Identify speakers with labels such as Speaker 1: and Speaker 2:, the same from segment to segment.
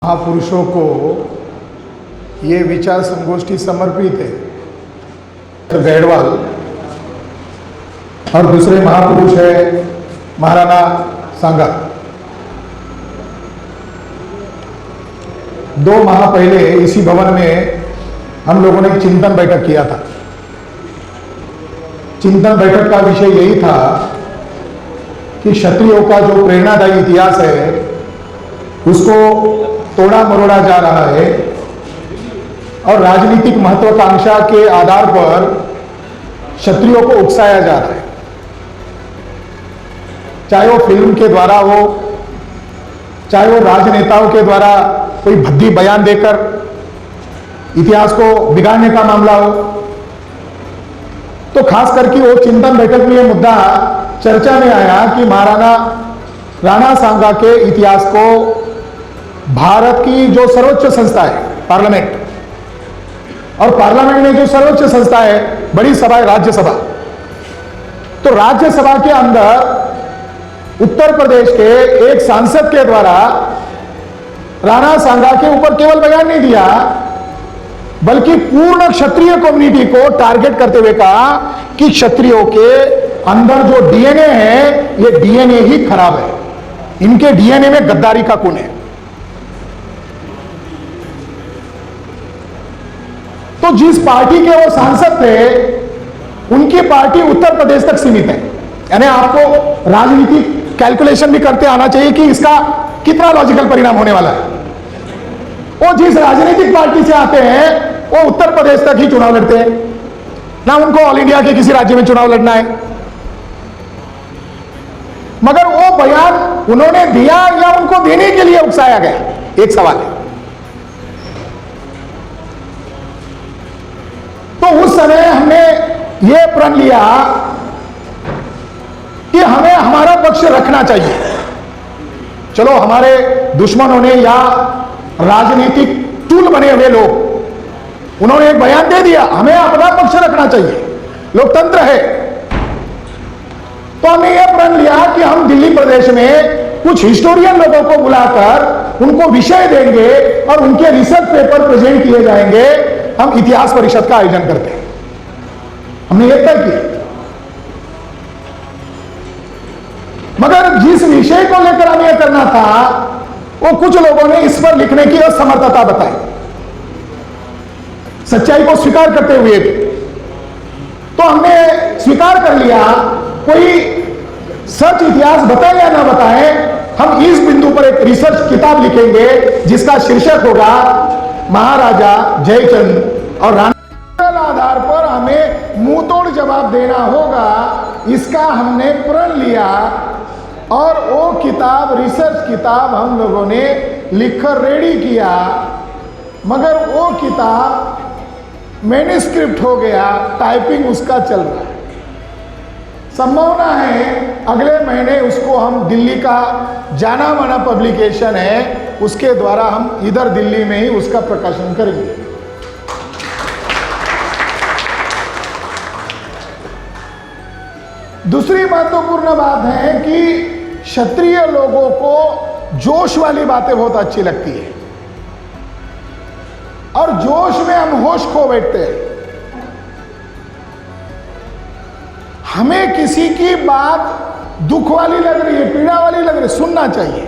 Speaker 1: महापुरुषों को ये विचार संगोष्ठी समर्पित है। तो गैडवाल और दूसरे महापुरुष है महाराणा सांगा। 2 माह पहले इसी भवन में हम लोगों ने एक चिंतन बैठक किया था। चिंतन बैठक का विषय यही था कि क्षत्रियों का जो प्रेरणादायी इतिहास है उसको तोड़ा मरोड़ा जा रहा है और राजनीतिक महत्वाकांक्षा के आधार पर क्षत्रियों को उकसाया जा रहा है, चाहे वो फिल्म के हो, चाहे वो राजनेताओं के द्वारा कोई भद्दी बयान देकर इतिहास को बिगाड़ने का मामला हो। तो खास करके वो चिंतन बैठक में यह मुद्दा चर्चा में आया कि महाराणा राणा सांगा के इतिहास को भारत की जो सर्वोच्च संस्था है पार्लियामेंट, और पार्लियामेंट में जो सर्वोच्च संस्था है बड़ी सभा है राज्यसभा, तो राज्यसभा के अंदर उत्तर प्रदेश के एक सांसद के द्वारा राणा सांगा के ऊपर केवल बयान नहीं दिया बल्कि पूर्ण क्षत्रिय कम्युनिटी को टारगेट करते हुए कहा कि क्षत्रियों के अंदर जो डीएनए है ये डीएनए ही खराब है, इनके डीएनए में गद्दारी का खून है। तो जिस पार्टी के वो सांसद थे उनकी पार्टी उत्तर प्रदेश तक सीमित है, यानी आपको राजनीतिक कैलकुलेशन भी करते आना चाहिए कि इसका कितना लॉजिकल परिणाम होने वाला है। वो जिस राजनीतिक पार्टी से आते हैं वो उत्तर प्रदेश तक ही चुनाव लड़ते हैं, ना उनको ऑल इंडिया के किसी राज्य में चुनाव लड़ना है। मगर वो बयान उन्होंने दिया या उनको देने के लिए उकसाया गया, एक सवाल है। तो उस समय हमने ये प्रण लिया कि हमें हमारा पक्ष रखना चाहिए। चलो हमारे दुश्मनों ने या राजनीतिक टूल बने हुए लोग उन्होंने एक बयान दे दिया, हमें अपना पक्ष रखना चाहिए, लोकतंत्र है। तो हमने यह प्रण लिया कि हम दिल्ली प्रदेश में कुछ हिस्टोरियन लोगों को बुलाकर उनको विषय देंगे और उनके रिसर्च पेपर प्रेजेंट किए जाएंगे। हम इतिहास परिषद का आयोजन करते हैं, हमने यह तय किया। मगर जिस विषय को लेकर हमें यह करना था वो कुछ लोगों ने इस पर लिखने की असमर्थता बताई, सच्चाई को स्वीकार करते हुए भी। तो हमने स्वीकार कर लिया, कोई सच इतिहास बताए या ना बताए, हम इस बिंदु पर एक रिसर्च किताब लिखेंगे जिसका शीर्षक होगा महाराजा जयचंद और राणा। आधार पर हमें मुंह तोड़ जवाब देना होगा, इसका हमने प्रण लिया। और वो किताब, रिसर्च किताब हम लोगों ने लिखकर रेडी किया, मगर वो किताब मैन्युस्क्रिप्ट हो गया, टाइपिंग उसका चल रहा है। संभावना है अगले महीने उसको हम दिल्ली का जाना माना पब्लिकेशन है उसके द्वारा हम इधर दिल्ली में ही उसका प्रकाशन करेंगे। दूसरी महत्वपूर्ण बात है कि क्षत्रिय लोगों को जोश वाली बातें बहुत अच्छी लगती है और जोश में हम होश खो बैठते हैं। हमें किसी की बात दुख वाली लग रही है, पीड़ा वाली लग रही है, सुनना चाहिए,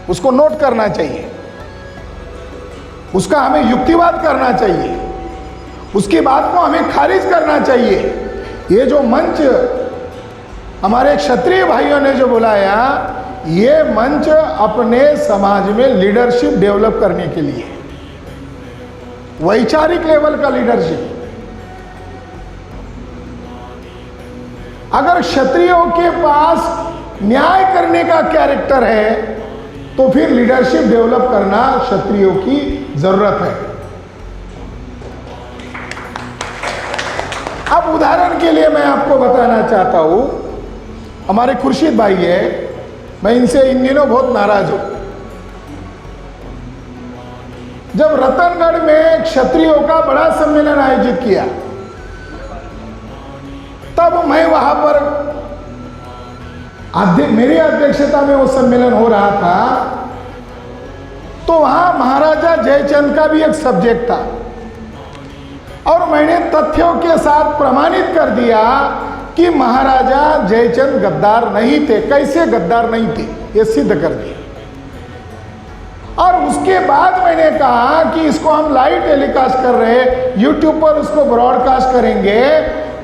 Speaker 1: उसको नोट करना चाहिए, उसका हमें युक्तिवाद करना चाहिए, उसकी बात को हमें खारिज करना चाहिए। ये जो मंच हमारे क्षत्रिय भाइयों ने जो बुलाया, ये मंच अपने समाज में लीडरशिप डेवलप करने के लिए, वैचारिक लेवल का लीडरशिप। अगर क्षत्रियों के पास न्याय करने का कैरेक्टर है तो फिर लीडरशिप डेवलप करना क्षत्रियों की जरूरत है। अब उदाहरण के लिए मैं आपको बताना चाहता हूं, हमारे खुर्शीद भाई है, मैं इनसे इन दिनों बहुत नाराज हूं। जब रतनगढ़ में क्षत्रियों का बड़ा सम्मेलन आयोजित किया तब मैं वहां पर मेरी अध्यक्षता में वो सम्मेलन हो रहा था, तो तो वहां महाराजा जयचंद का भी एक सब्जेक्ट था और मैंने तथ्यों के साथ प्रमाणित कर दिया कि महाराजा जयचंद गद्दार नहीं थे। कैसे गद्दार नहीं थे ये सिद्ध कर दिया। और उसके बाद मैंने कहा कि इसको हम लाइव टेलीकास्ट कर रहे हैं, यूट्यूब पर उसको ब्रॉडकास्ट करेंगे,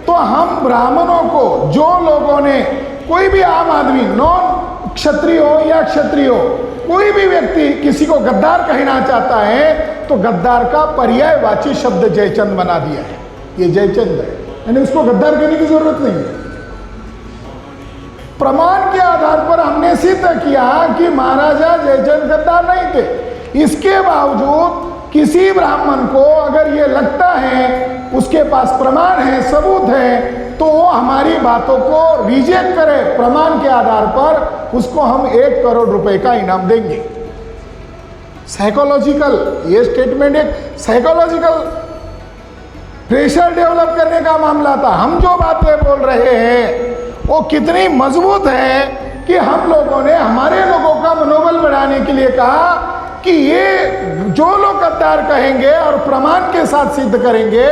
Speaker 1: तो हम ब्राह्मणों को, जो लोगों ने, कोई भी आम आदमी, नॉन क्षत्रिय हो या क्षत्रिय हो, कोई भी व्यक्ति किसी को गद्दार कहना चाहता है तो गद्दार का पर्यायवाची शब्द जयचंद बना दिया है। ये जयचंद है, यानी उसको गद्दार कहने की जरूरत नहीं है। प्रमाण के आधार पर हमने सिद्ध किया कि महाराजा जयचंद गद्दार नहीं थे। इसके बावजूद किसी ब्राह्मण को अगर ये लगता है, उसके पास प्रमाण है, सबूत है, तो वो हमारी बातों को रिजेक्ट करे, प्रमाण के आधार पर उसको हम 1 करोड़ रुपए का इनाम देंगे। साइकोलॉजिकल, ये स्टेटमेंट एक साइकोलॉजिकल प्रेशर डेवलप करने का मामला था। हम जो बातें बोल रहे हैं वो कितनी मजबूत है कि हम लोगों ने हमारे लोगों का मनोबल बढ़ाने के लिए कहा कि ये जो लोग गद्दार कहेंगे और प्रमाण के साथ सिद्ध करेंगे,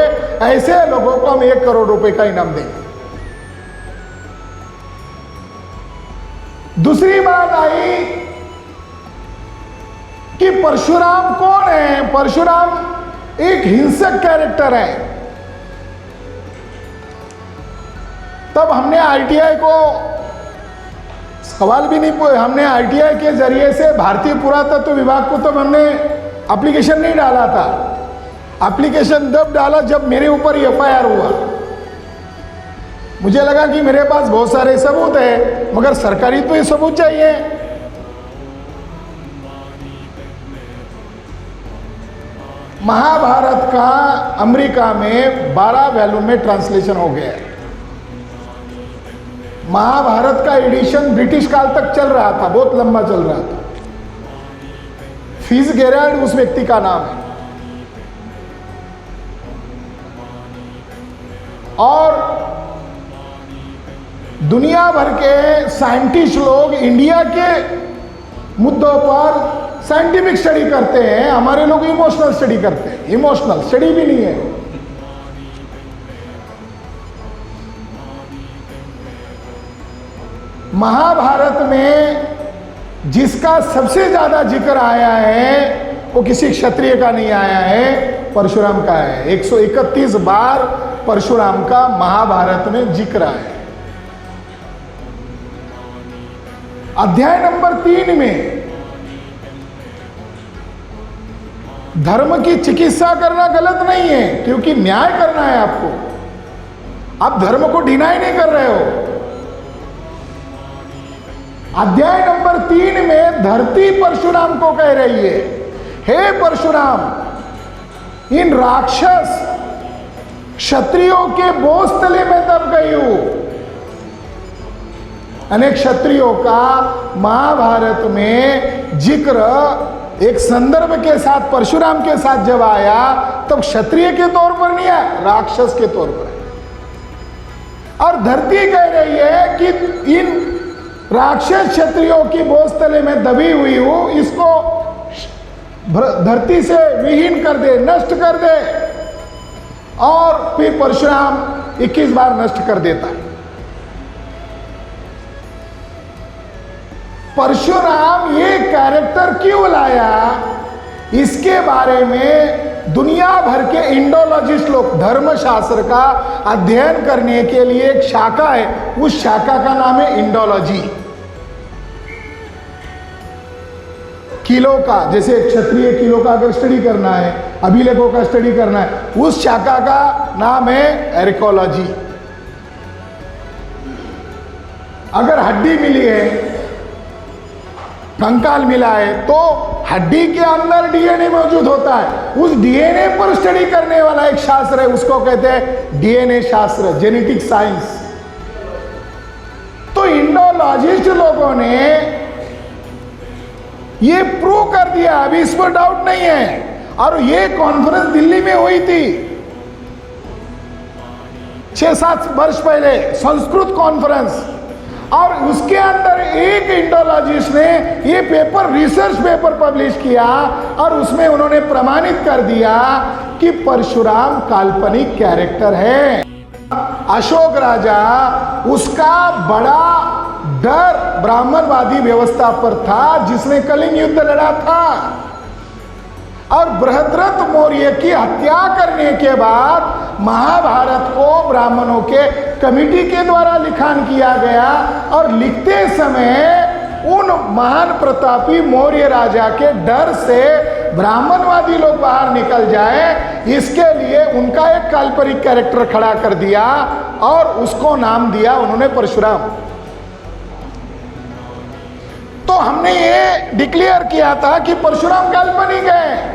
Speaker 1: ऐसे लोगों को हम 1 करोड़ रुपए का इनाम देंगे। दूसरी बात आई कि परशुराम कौन है। परशुराम एक हिंसक कैरेक्टर है। तब हमने आरटीआई को सवाल भी नहीं पूछे, हमने आरटीआई के जरिए से भारतीय पुरातत्व विभाग को तब हमने एप्लीकेशन नहीं डाला था। एप्लीकेशन तब डाला जब मेरे ऊपर एफआईआर हुआ। मुझे लगा कि मेरे पास बहुत सारे सबूत है, मगर सरकारी तो ये सबूत चाहिए। महाभारत का अमेरिका में 12 वॉल्यूम में ट्रांसलेशन हो गया है। महाभारत का एडिशन ब्रिटिश काल तक चल रहा था, बहुत लंबा चल रहा था। फिट्जगेराल्ड उस व्यक्ति का नाम है। और दुनिया भर के साइंटिस्ट लोग इंडिया के मुद्दों पर साइंटिफिक स्टडी करते हैं, हमारे लोग इमोशनल स्टडी करते हैं। इमोशनल स्टडी भी नहीं है। महाभारत में जिसका सबसे ज्यादा जिक्र आया है वो किसी क्षत्रिय का नहीं आया है, परशुराम का है। 131 बार परशुराम का महाभारत में जिक्र आया है। अध्याय नंबर 3 में धर्म की चिकित्सा करना गलत नहीं है, क्योंकि न्याय करना है आपको। आप धर्म को डिनाई नहीं कर रहे हो। अध्याय नंबर 3 में धरती परशुराम को कह रही है, हे परशुराम, इन राक्षस क्षत्रियों के बोझ तले में दब गई हूं। अनेक क्षत्रियों का महाभारत में जिक्र एक संदर्भ के साथ, परशुराम के साथ जब आया, तब क्षत्रिय के तौर पर नहीं आया, राक्षस के तौर पर है। और धरती कह रही है कि इन राक्षस क्षत्रियों की बोझ तले में दबी हुई हूं, इसको धरती से विहीन कर दे, नष्ट कर दे। और फिर परशुराम 21 बार नष्ट कर देता है। परशुराम ये कैरेक्टर क्यों लाया, इसके बारे में दुनिया भर के इंडोलॉजिस्ट लोग, धर्मशास्त्र का अध्ययन करने के लिए एक शाखा है, उस शाखा का नाम है इंडोलॉजी। किलो का, जैसे क्षत्रिय किलो का अगर स्टडी करना है, अभिलेखों का स्टडी करना है, उस शाखा का नाम है एरिकोलॉजी। अगर हड्डी मिली है, कंकाल मिला है, तो हड्डी के अंदर डीएनए मौजूद होता है। उस डीएनए पर स्टडी करने वाला एक शास्त्र है, उसको कहते हैं डीएनए शास्त्र, जेनेटिक साइंस। तो इंडोलॉजिस्ट लोगों ने ये प्रूव कर दिया, अभी इस पर डाउट नहीं है। और ये कॉन्फ्रेंस दिल्ली में हुई थी 6-7 वर्ष पहले, संस्कृत कॉन्फ्रेंस। और उसके अंदर एक इंडोलॉजिस्ट ने ये पेपर रिसर्च पेपर पब्लिश किया और उसमें उन्होंने प्रमाणित कर दिया कि परशुराम काल्पनिक कैरेक्टर है। अशोक राजा, उसका बड़ा डर ब्राह्मणवादी व्यवस्था पर था जिसने कलिंग युद्ध लड़ा था, और बृहद्रथ मौर्य की हत्या करने के बाद महाभारत को ब्राह्मणों के कमिटी के द्वारा लिखान किया गया, और लिखते समय उन महान प्रतापी मौर्य राजा के डर से ब्राह्मणवादी लोग बाहर निकल जाए, इसके लिए उनका एक काल्पनिक कैरेक्टर खड़ा कर दिया और उसको नाम दिया उन्होंने परशुराम। तो हमने ये डिक्लेयर किया था कि परशुराम काल्पनिक है।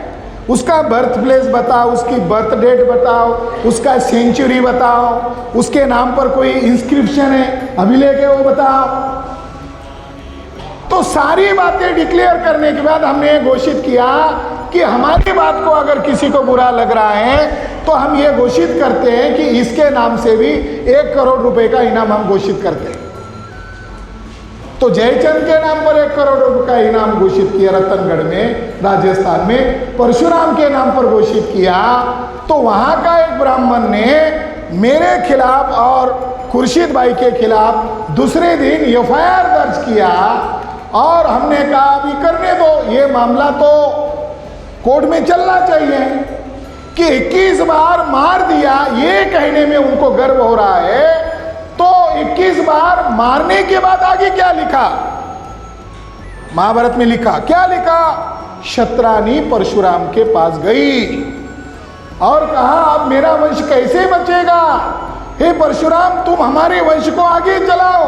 Speaker 1: उसका बर्थ प्लेस बताओ, उसकी बर्थ डेट बताओ, उसका सेंचुरी बताओ, उसके नाम पर कोई इंस्क्रिप्शन है अभिलेख है वो बताओ। तो सारी बातें डिक्लेयर करने के बाद हमने ये घोषित किया कि हमारी बात को अगर किसी को बुरा लग रहा है तो हम ये घोषित करते हैं कि इसके नाम से भी 1 करोड़ रुपए का इनाम हम घोषित करते हैं। तो जयचंद के नाम पर 1 करोड़ रुपए का इनाम घोषित किया रतनगढ़ में, राजस्थान में। परशुराम के नाम पर घोषित किया तो वहां का एक ब्राह्मण ने मेरे खिलाफ और खुर्शीद भाई के खिलाफ दूसरे दिन एफआईआर दर्ज किया, और हमने कहा अभी करने दो, ये मामला तो कोर्ट में चलना चाहिए कि 21 बार मार दिया, ये कहने में उनको गर्व हो रहा है। तो 21 बार मारने के बाद आगे क्या लिखा महाभारत में? लिखा क्या लिखा? शत्रानी परशुराम के पास गई और कहा अब मेरा वंश कैसे बचेगा, हे परशुराम तुम हमारे वंश को आगे चलाओ।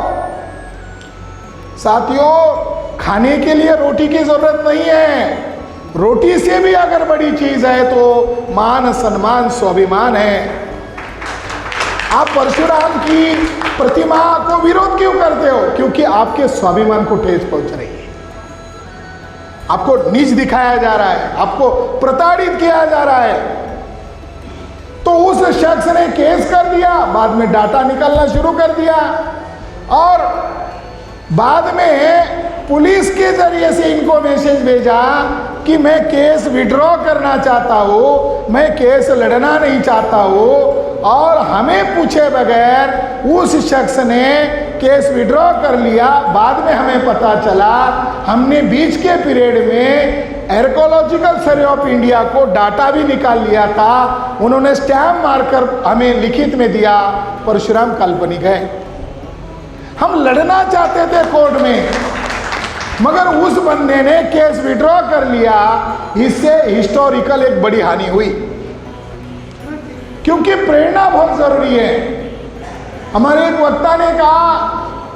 Speaker 1: साथियों, खाने के लिए रोटी की जरूरत नहीं है, रोटी से भी अगर बड़ी चीज है तो मान सम्मान स्वाभिमान है। आप परशुराम की प्रतिमा को विरोध क्यों करते हो? क्योंकि आपके स्वाभिमान को ठेस पहुंच रही है, आपको नीच दिखाया जा रहा है, आपको प्रताड़ित किया जा रहा है। तो उस शख्स ने केस कर दिया, बाद में डाटा निकलना शुरू कर दिया, और बाद में पुलिस के जरिए से इनको मैसेज भेजा कि मैं केस विड्रॉ करना चाहता हूं, मैं केस लड़ना नहीं चाहता हूं। और हमें पूछे बगैर उस शख्स ने केस विड्रॉ कर लिया। बाद में हमें पता चला, हमने बीच के पीरियड में आर्कियोलॉजिकल सर्वे ऑफ इंडिया को डाटा भी निकाल लिया था, उन्होंने स्टैम्प मारकर हमें लिखित में दिया परशुराम काल्पनिक है। हम लड़ना चाहते थे कोर्ट में, मगर उस बंदे ने केस विड्रॉ कर लिया। इससे हिस्टोरिकल एक बड़ी हानि हुई, क्योंकि प्रेरणा बहुत जरूरी है। हमारे एक वक्ता ने कहा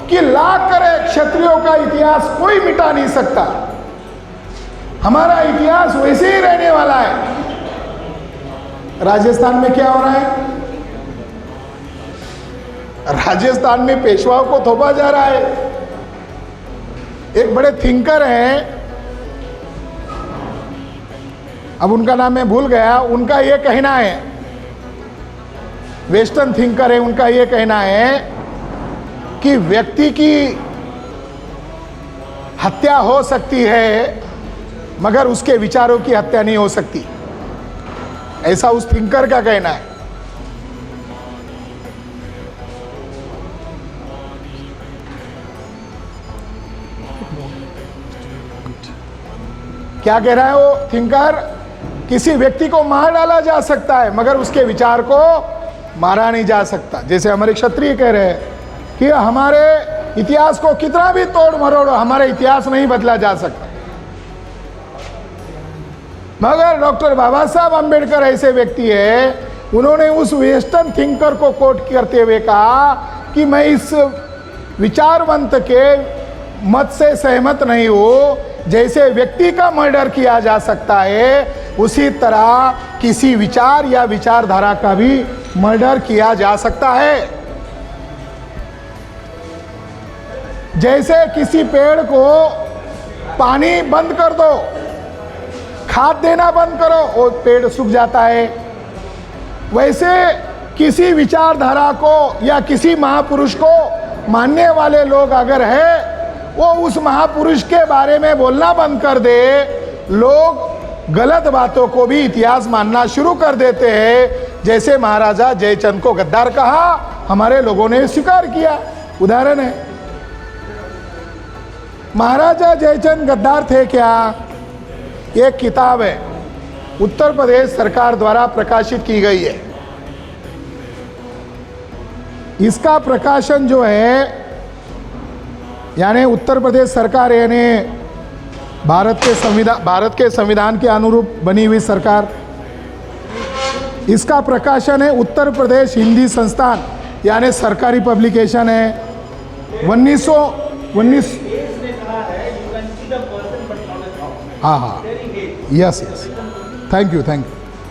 Speaker 1: कि लाख करे क्षत्रियों का इतिहास कोई मिटा नहीं सकता, हमारा इतिहास वैसे ही रहने वाला है। राजस्थान में क्या हो रहा है? राजस्थान में पेशवाओं को थोपा जा रहा है। एक बड़े थिंकर हैं, अब उनका नाम मैं भूल गया, उनका यह कहना है, वेस्टर्न थिंकर है, उनका यह कहना है कि व्यक्ति की हत्या हो सकती है मगर उसके विचारों की हत्या नहीं हो सकती, ऐसा उस थिंकर का कहना है। क्या कह रहा है वो थिंकर? किसी व्यक्ति को मार डाला जा सकता है मगर उसके विचार को मारा नहीं जा सकता। जैसे हमारे क्षत्रिय कह रहे हैं कि हमारे इतिहास को कितना भी तोड़ मरोड़ो, हमारा इतिहास नहीं बदला जा सकता। मगर डॉक्टर बाबा साहब अंबेडकर ऐसे व्यक्ति है, उन्होंने उस वेस्टर्न थिंकर को कोट करते हुए कहा कि मैं इस विचारवंत के मत से सहमत नहीं हूं। जैसे व्यक्ति का मर्डर किया जा सकता है, उसी तरह किसी विचार या विचारधारा का भी मर्डर किया जा सकता है। जैसे किसी पेड़ को पानी बंद कर दो, खाद देना बंद करो, वो पेड़ सूख जाता है। वैसे किसी विचारधारा को या किसी महापुरुष को मानने वाले लोग अगर है वो उस महापुरुष के बारे में बोलना बंद कर दे। लोग गलत बातों को भी इतिहास मानना शुरू कर देते हैं। जैसे महाराजा जयचंद को गद्दार कहा, हमारे लोगों ने स्वीकार किया। उदाहरण है, महाराजा जयचंद गद्दार थे क्या? एक किताब है, उत्तर प्रदेश सरकार द्वारा प्रकाशित की गई है। इसका प्रकाशन जो है, यानी उत्तर प्रदेश सरकार यानी भारत के संविधान के अनुरूप बनी हुई सरकार, इसका प्रकाशन है उत्तर प्रदेश हिंदी संस्थान, यानी सरकारी पब्लिकेशन है। 1919 हाँ, यस, थैंक यू।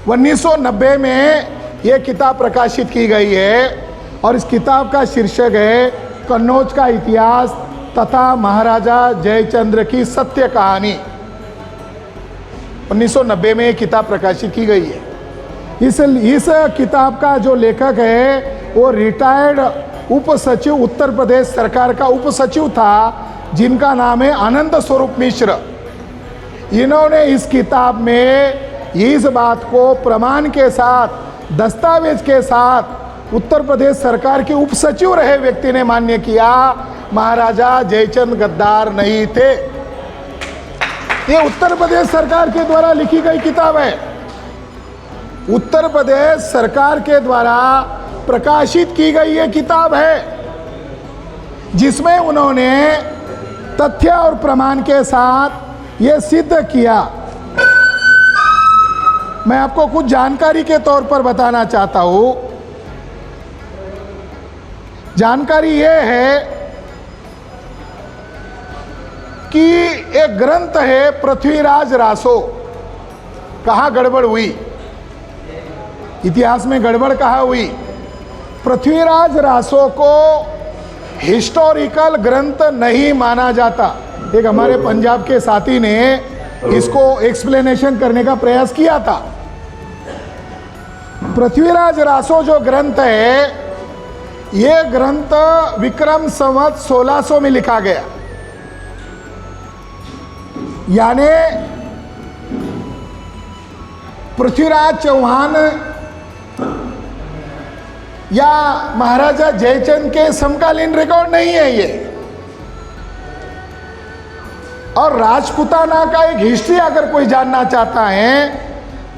Speaker 1: 1990 में ये किताब प्रकाशित की गई है और इस किताब का शीर्षक है कन्नौज का इतिहास तथा महाराजा जयचंद्र की सत्य कहानी। 1990 में ये किताब प्रकाशित की गई है। इस किताब का जो लेखक है वो रिटायर्ड उप सचिव, उत्तर प्रदेश सरकार का उप सचिव था, जिनका नाम है आनंद स्वरूप मिश्र। इन्होंने इस किताब में इस बात को प्रमाण के साथ, दस्तावेज के साथ उत्तर प्रदेश सरकार के उप सचिव रहे व्यक्ति ने मान्य किया, महाराजा जयचंद गद्दार नहीं थे। ये उत्तर प्रदेश सरकार के द्वारा लिखी गई किताब है, उत्तर प्रदेश सरकार के द्वारा प्रकाशित की गई ये किताब है, जिसमें उन्होंने तथ्य और प्रमाण के साथ ये सिद्ध किया। मैं आपको कुछ जानकारी के तौर पर बताना चाहता हूं। जानकारी ये है कि एक ग्रंथ है पृथ्वीराज रासो। कहाँ गड़बड़ हुई, इतिहास में गड़बड़ कहाँ हुई? पृथ्वीराज रासो को हिस्टोरिकल ग्रंथ नहीं माना जाता। एक हमारे पंजाब के साथी ने इसको एक्सप्लेनेशन करने का प्रयास किया था। पृथ्वीराज रासो जो ग्रंथ है, ये ग्रंथ विक्रम संवत 1600 में लिखा गया, यानी पृथ्वीराज चौहान या महाराजा जयचंद के समकालीन रिकॉर्ड नहीं है ये। और राजपूताना का एक हिस्ट्री अगर कोई जानना चाहता है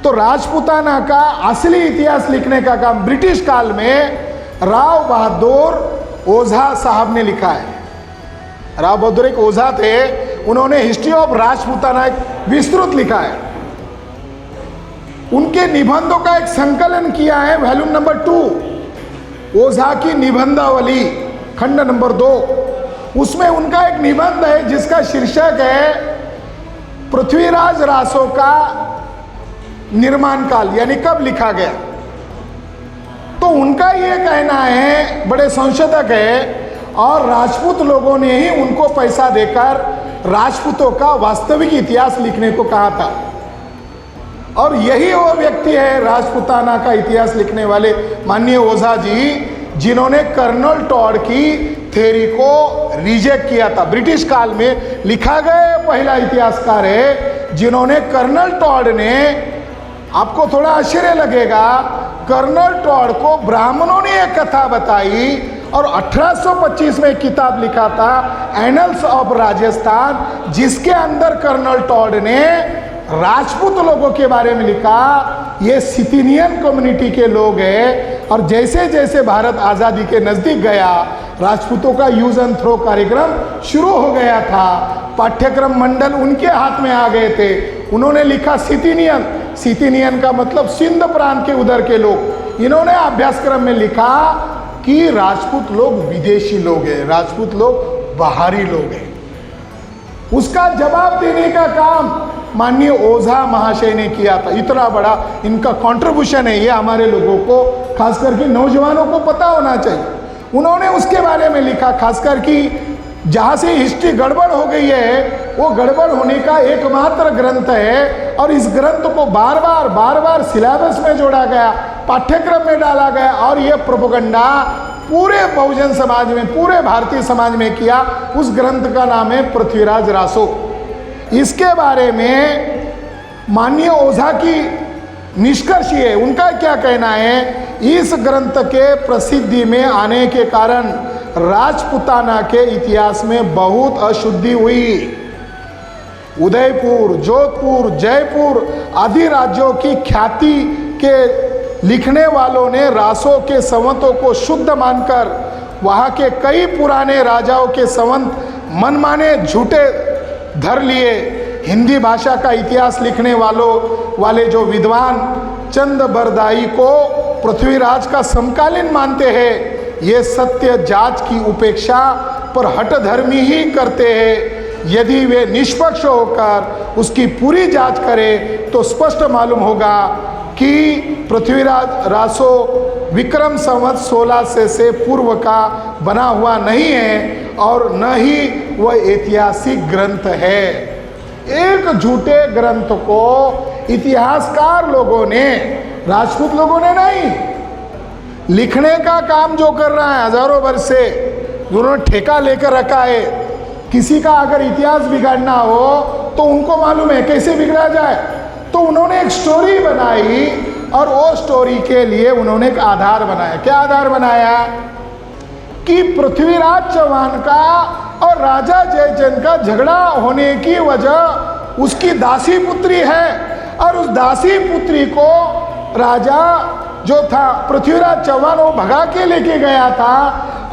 Speaker 1: तो राजपूताना का असली इतिहास लिखने का काम ब्रिटिश काल में राव बहादुर ओझा साहब ने लिखा है। राव बहादुर एक ओझा थे, उन्होंने हिस्ट्री ऑफ राजपूताना विस्तृत लिखा है। उनके निबंधों का एक संकलन किया है, वॉल्यूम नंबर 2, ओझा की निबंधावली, खंड नंबर 2। उसमें उनका एक निबंध है जिसका शीर्षक है पृथ्वीराज रासो का निर्माण काल, यानी कब लिखा गया। तो उनका ये कहना है, बड़े संशोधक है, और राजपूत लोगों ने ही उनको पैसा देकर राजपूतों का वास्तविक इतिहास लिखने को कहा था। और यही वो व्यक्ति है राजपूताना का इतिहास लिखने वाले माननीय ओझा जी, जिन्होंने कर्नल टॉड की थ्योरी को रिजेक्ट किया था। ब्रिटिश काल में लिखा गया पहला इतिहासकार है जिन्होंने, कर्नल टॉड ने, आपको थोड़ा आश्चर्य लगेगा, कर्नल टॉड को ब्राह्मणों ने एक कथा बताई और 1825 में एक किताब लिखा था एनल्स ऑफ राजस्थान, जिसके अंदर कर्नल टॉड ने राजपूत लोगों के बारे में लिखा। ये सिथिनियन कम्युनिटी के लोग हैं, और जैसे जैसे भारत आज़ादी के नज़दीक गया, राजपूतों का यूज एंड थ्रो कार्यक्रम शुरू हो गया था। पाठ्यक्रम मंडल उनके हाथ में आ गए थे। उन्होंने लिखा सिथिनियन, सिथिनियन का मतलब सिंध प्रांत के उधर के लोग। इन्होंने अभ्यासक्रम में लिखा कि राजपूत लोग विदेशी लोग हैं, राजपूत लोग बाहरी लोग हैं। उसका जवाब देने का काम माननीय ओझा महाशय ने किया था। इतना बड़ा इनका कंट्रीब्यूशन है, ये हमारे लोगों को, खास करके नौजवानों को पता होना चाहिए। उन्होंने उसके बारे में लिखा, खासकर कि जहाँ से हिस्ट्री गड़बड़ हो गई है, वो गड़बड़ होने का एकमात्र ग्रंथ है, और इस ग्रंथ को बार बार सिलेबस में जोड़ा गया, पाठ्यक्रम में डाला गया, और ये प्रोपेगेंडा पूरे बहुजन समाज में, पूरे भारतीय समाज में किया। उस ग्रंथ का नाम है पृथ्वीराज रासो। इसके बारे में माननीय ओझा की निष्कर्ष ये, उनका क्या कहना है, इस ग्रंथ के प्रसिद्धि में आने के कारण राजपुताना के इतिहास में बहुत अशुद्धि हुई। उदयपुर, जोधपुर, जयपुर आदि राज्यों की ख्याति के लिखने वालों ने रासों के संवतों को शुद्ध मानकर वहाँ के कई पुराने राजाओं के संवत मनमाने झूठे धर लिए। हिंदी भाषा का इतिहास लिखने वाले जो विद्वान चंद बरदाई को पृथ्वीराज का समकालीन मानते हैं, ये सत्य जांच की उपेक्षा पर हठधर्मी ही करते हैं। यदि वे निष्पक्ष होकर उसकी पूरी जांच करें तो स्पष्ट मालूम होगा कि पृथ्वीराज रासो विक्रम संवत 1600 से पूर्व का बना हुआ नहीं है और न ही वह ऐतिहासिक ग्रंथ है। एक झूठे ग्रंथ को इतिहासकार लोगों ने, राजपूत लोगों ने नहीं, लिखने का काम जो कर रहा है हजारों वर्ष से, उन्होंने ठेका लेकर रखा है। किसी का अगर इतिहास बिगाड़ना हो तो उनको मालूम है कैसे बिगड़ा जाए, तो उन्होंने एक स्टोरी बनाई और वो स्टोरी के लिए उन्होंने एक आधार बनाया। क्या आधार बनाया कि पृथ्वीराज चौहान का और राजा जयचंद का झगड़ा होने की वजह उसकी दासी पुत्री है, और उस दासी पुत्री को राजा जो था पृथ्वीराज चौहान वो भगा के लेके गया था,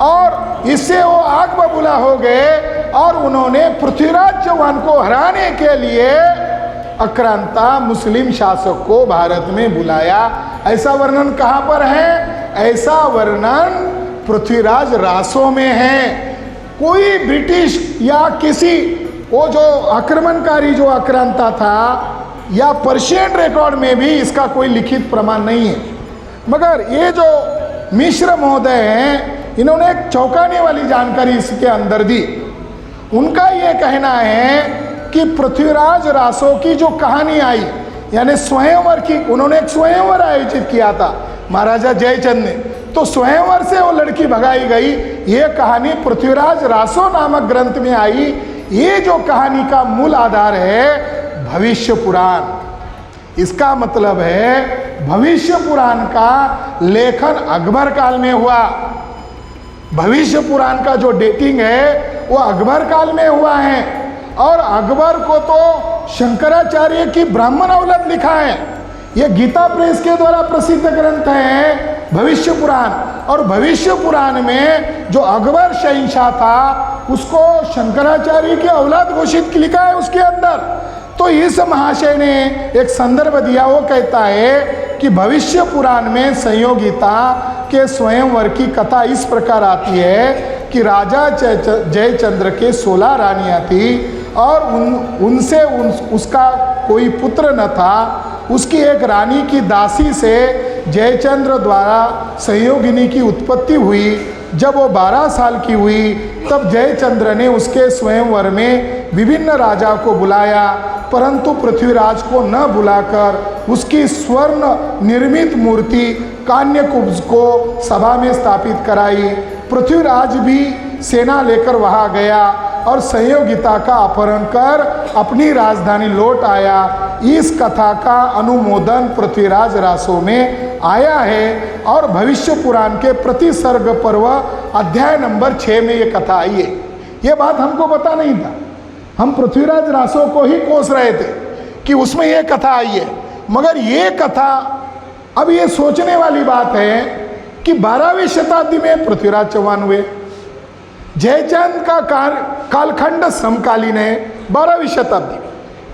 Speaker 1: और इससे वो आग बबूला हो गए और उन्होंने पृथ्वीराज चौहान को हराने के लिए आक्रांता मुस्लिम शासक को भारत में बुलाया। ऐसा वर्णन कहाँ पर है? ऐसा वर्णन पृथ्वीराज रासो में है। कोई ब्रिटिश या किसी वो जो आक्रमणकारी जो आक्रांता था या पर्शियन रिकॉर्ड में भी इसका कोई लिखित प्रमाण नहीं है। मगर ये जो मिश्र महोदय हैं, इन्होंने एक चौंकाने वाली जानकारी इसके अंदर दी। उनका ये कहना है कि पृथ्वीराज रासो की जो कहानी आई, यानी स्वयंवर की, उन्होंने एक स्वयंवर आयोजित किया था महाराजा जयचंद ने, तो स्वयंवर से वो लड़की भगाई गई। ये कहानी पृथ्वीराज रासो नामक ग्रंथ में आई। ये जो कहानी का मूल आधार है भविष्य पुराण। इसका मतलब है भविष्य पुराण का लेखन अकबर काल में हुआ। भविष्य पुराण का जो डेटिंग है वो अकबर काल में हुआ है, और अकबर को तो शंकराचार्य की ब्राह्मण औलद लिखा है। ये गीता प्रेस के द्वारा प्रसिद्ध ग्रंथ है भविष्य पुराण, और भविष्य पुराण में जो अकबर शहंशाह था उसको शंकराचार्य की औलाद घोषित लिखा है उसके अंदर। तो इस महाशय ने एक संदर्भ दिया, वो कहता है कि भविष्य पुराण में संयोगिता के स्वयंवर की कथा इस प्रकार आती है कि राजा जयचंद्र के 16 रानियां थी और उनसे उसका कोई पुत्र न था। उसकी एक रानी की दासी से जयचंद्र द्वारा संयोगिनी की उत्पत्ति हुई। जब वो 12 साल की हुई तब जयचंद्र ने उसके स्वयंवर में विभिन्न राजा को बुलाया, परंतु पृथ्वीराज को न बुलाकर उसकी स्वर्ण निर्मित मूर्ति कान्यकुब्ज को सभा में स्थापित कराई। पृथ्वीराज भी सेना लेकर वहां गया और संयोगिता का अपहरण कर अपनी राजधानी लौट आया। इस कथा का अनुमोदन पृथ्वीराज रासो में आया है और भविष्य पुराण के प्रतिसर्ग पर्व अध्याय नंबर 6 में ये कथा आई है। ये बात हमको पता नहीं था, हम पृथ्वीराज रासो को ही कोस रहे थे कि उसमें ये कथा आई है। मगर ये कथा, अब ये सोचने वाली बात है कि 12वीं शताब्दी में पृथ्वीराज चौहान हुए। जयचंद का कालखंड समकालीन है 12वीं शताब्दी में।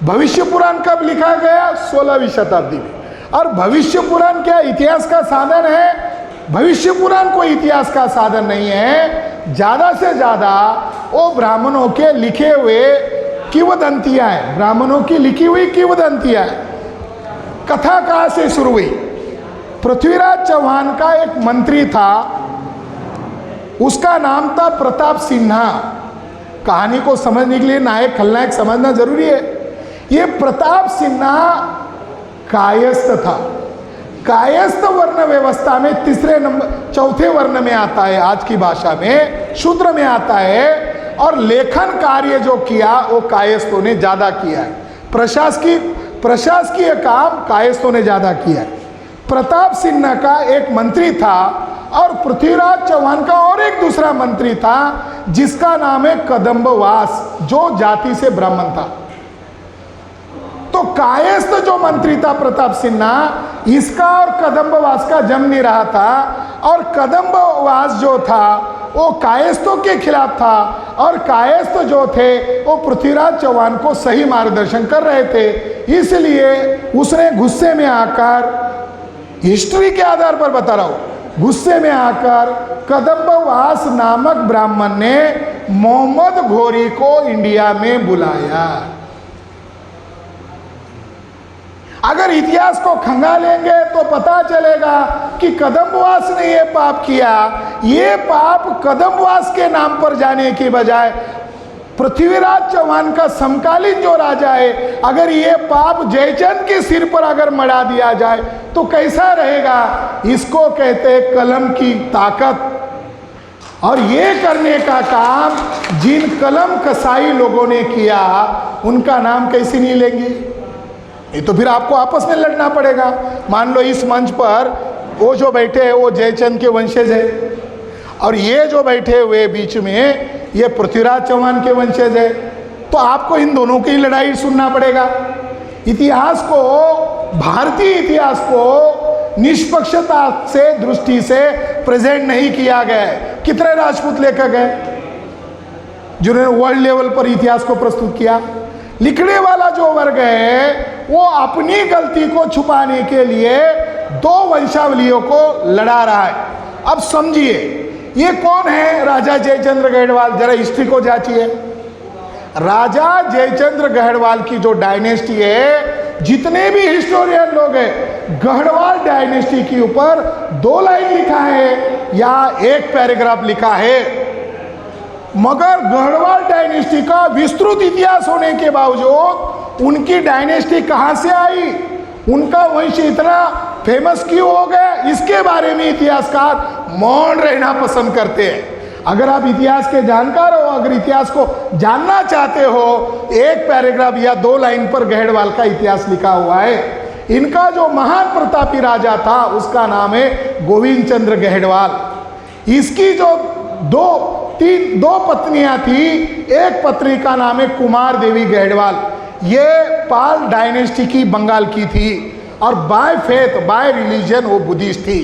Speaker 1: भविष्य पुराण कब लिखा गया? 16वीं शताब्दी में। और भविष्य पुराण क्या इतिहास का साधन है? भविष्य पुराण कोई इतिहास का साधन नहीं है। ज़्यादा से ज़्यादा वो ब्राह्मणों के लिखे हुए किंवदंतियाँ हैं, ब्राह्मणों की लिखी हुई किंवदंतियाँ हैं। कथा कहाँ से शुरू हुई? पृथ्वीराज चौहान का एक मंत्री था, उसका नाम था प्रताप सिन्हा। कहानी को समझने के लिए नायक खलनायक समझना जरूरी है। ये प्रताप सिन्हा कायस्थ था। कायस्थ वर्ण व्यवस्था में चौथे वर्ण में आता है, आज की भाषा में शूद्र में आता है। और लेखन कार्य जो किया वो कायस्थों ने ज्यादा किया है। प्रशासकीय काम कायस्थों ने ज्यादा किया है। प्रताप सिन्हा का एक मंत्री था और पृथ्वीराज चौहान का और एक दूसरा मंत्री था जिसका नाम है कदम्बवास, जो जाति से ब्राह्मण था। तो कायस्थ जो मंत्री था प्रताप सिन्हा, इसका और कदम्बवास का जम नहीं रहा था। और कदम्बवास जो था वो कायस्थों के खिलाफ था और कायस्थ जो थे वो पृथ्वीराज चौहान को सही मार्गदर्शन कर रहे थे। इसलिए उसने गुस्से में आकर, हिस्ट्री के आधार पर बता रहा हूं, गुस्से में आकर कदम्बवास नामक ब्राह्मण ने मोहम्मद घोरी को इंडिया में बुलाया। अगर इतिहास को खंगालेंगे तो पता चलेगा कि कदम्बवास ने ये पाप किया। ये पाप कदम्बवास के नाम पर जाने की बजाय पृथ्वीराज चौहान का समकालीन जो राजा है, अगर ये पाप जयचंद के सिर पर अगर मढ़ा दिया जाए तो कैसा रहेगा। इसको कहते हैं कलम की ताकत। और ये करने का काम जिन कलम कसाई लोगों ने किया उनका नाम कैसे नहीं लेंगे। ये तो फिर आपको आपस में लड़ना पड़ेगा। मान लो इस मंच पर वो जो बैठे हैं वो जयचंद के वंशज है और ये जो बैठे हुए बीच में ये पृथ्वीराज चौहान के वंशज है, तो आपको इन दोनों की लड़ाई सुनना पड़ेगा। इतिहास को, भारतीय इतिहास को निष्पक्षता से दृष्टि से प्रेजेंट नहीं किया गया है। कितने राजपूत लेखक हैं जिन्होंने वर्ल्ड लेवल पर इतिहास को प्रस्तुत किया। लिखने वाला जो वर्ग है वो अपनी गलती को छुपाने के लिए दो वंशावलियों को लड़ा रहा है। अब समझिए ये कौन है राजा जयचंद्र गढ़वाल, जरा हिस्ट्री को जांचिए। राजा जयचंद्र गढ़वाल की जो डायनेस्टी है, जितने भी हिस्टोरियन लोग हैं गढ़वाल डायनेस्टी के ऊपर 2 लाइन लिखा है या 1 पैराग्राफ लिखा है। मगर गढ़वाल डायनेस्टी का विस्तृत इतिहास होने के बावजूद उनकी डायनेस्टी कहां से आई, उनका वंश इतना फेमस क्यों हो गया, इसके बारे में इतिहासकार मौन रहना पसंद करते हैं। अगर आप इतिहास के जानकार हो, अगर इतिहास को जानना चाहते हो, 1 पैराग्राफ या 2 लाइन पर गढ़वाल का इतिहास लिखा हुआ है। इनका जो महान प्रतापी राजा था उसका नाम है गोविंद चंद्र गढ़वाल। इसकी जो दो पत्नियां थी, एक पत्नी का नाम है कुमार देवी गढ़वाल। ये पाल डायनेस्टी की बंगाल की थी और बाय फेथ, बाय रिलीजन वो बुद्धिस्ट थी।